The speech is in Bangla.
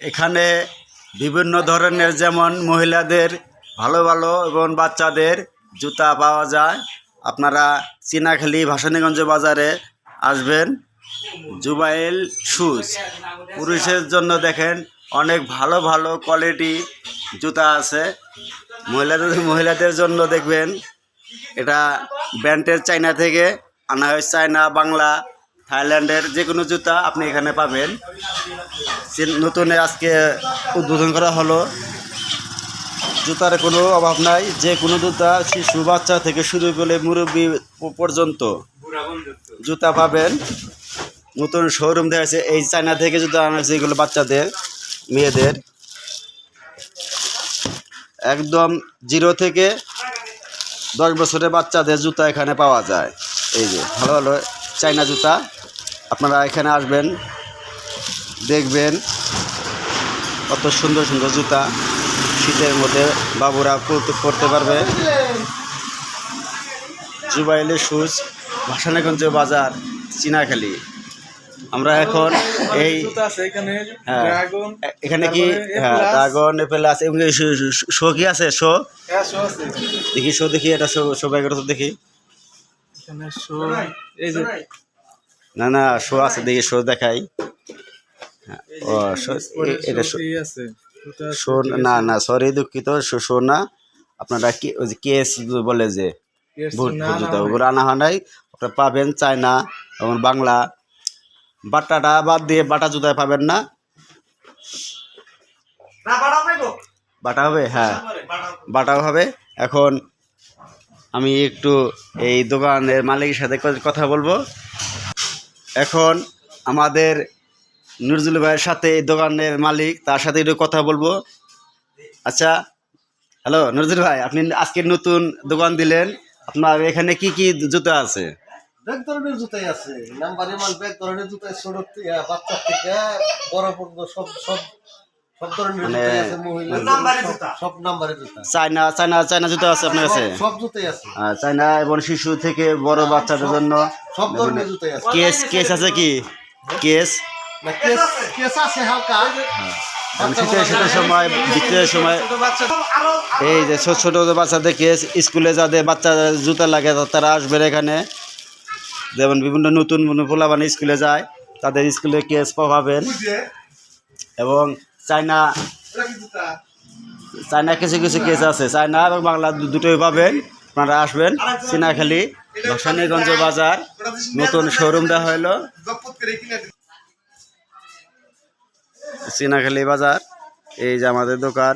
এখানে বিভিন্ন ধরনের যেমন মহিলাদের ভালো ভালো এবং বাচ্চাদের জুতা পাওয়া যায়। আপনারা চিনাখালী ভাসানীগঞ্জ বাজারে আসবেন। Jubail shoes. পুরুষের জন্য দেখেন অনেক ভালো ভালো কোয়ালিটি জুতা আছে। মহিলাদের জন্য দেখবেন এটা ব্র্যান্ডের চায়না থেকে আনা হয়। চায়না, বাংলা, থাইল্যান্ডের যে কোনো জুতা আপনি এখানে পাবেন। নতুন আজকে উদ্বোধন করা হলো। জুতার কোনো অভাব নাই, যে কোনো জুতা শিশু বাচ্চা থেকে শুরু করে মুরব্বী পর্যন্ত জুতা পাবেন। নতুন শোরুম দেওয়া আছে। এই চায়না থেকে জুতা আনা হয়েছে, এগুলো বাচ্চাদের, মেয়েদের, একদম 0 থেকে 10 বছরের বাচ্চাদের জুতা এখানে পাওয়া যায়। এই যে ভালো ভালো চায়না জুতা, আপনারা এখানে আসবেন, দেখবেন কত সুন্দর সুন্দর জুতা শীতের মধ্যে বাবুরা পরতে পারবে। জুবাইল শুজ, ভাসানীগঞ্জ বাজার, চিনাখালী। আমরা এখন এই এখানে কি ড্রাগন এপেল আছে, শো কি আছে? শো দেখি, শো দেখি, এটা শো ব্যাগের তো দেখি। না না, শো আছে, দেখি শো দেখাই। ও এটা শো না, না সরি দুঃখিত, শো না। আপনারা কি ওই যে কেস বলে যে ভুট জুতা, ওগুলো আনা হয় নাই। আপনারা পাবেন চায়না এবং বাংলা। বাটাটা বাদ দিয়ে বাটা জুতায় পাবেন না। বাটা হবে, হ্যাঁ বাটাও হবে। এখন আমি একটু এই দোকানের মালিকের সাথে কথা বলবো। এখন আমাদের নজরুল ভাইয়ের সাথে এই দোকানের মালিক, তার সাথে একটু কথা বলবো। আচ্ছা, হ্যালো নজরুল ভাই, আপনি আজকে নতুন দোকান দিলেন, আপনার এখানে কি কি জুতা আছে? ব্যাগ ধরনের জুতাই আছে, নাম্বারের মাল ব্যাগ ধরনের জুতাই, ছোট থেকে বাচ্চা থেকে বড় পর্যন্ত সব ধরনের জুতাই আছে। সব নাম্বারের জুতা, চায়না জুতা আছে আপনার কাছে? সব জুতাই আছে, চায়না এবং শিশু থেকে বড় বাচ্চাদের জন্য সব ধরনের জুতাই আছে। কেস আছে কি? কেস না, কেস আছে হালকা। শীতের সময়, বিকেলের সময় এই যে ছোট ছোট বাচ্চাদের কেস, স্কুলে যাদের বাচ্চা জুতা লাগে তারা আসবেন এখানে। যেমন বিভিন্ন নতুন পোলাপান স্কুলে যায়, তাদের স্কুলে কেস পাবেন। এবং চায়না কিছু কিছু কেস আছে, চায়না এবং বাংলা দুটোই পাবেন। আপনারা আসবেন চিনাখালী ভাসানীগঞ্জ বাজার, নতুন শোরুম দেওয়া হলো চিনাখালী বাজার। এই যে আমাদের দোকান।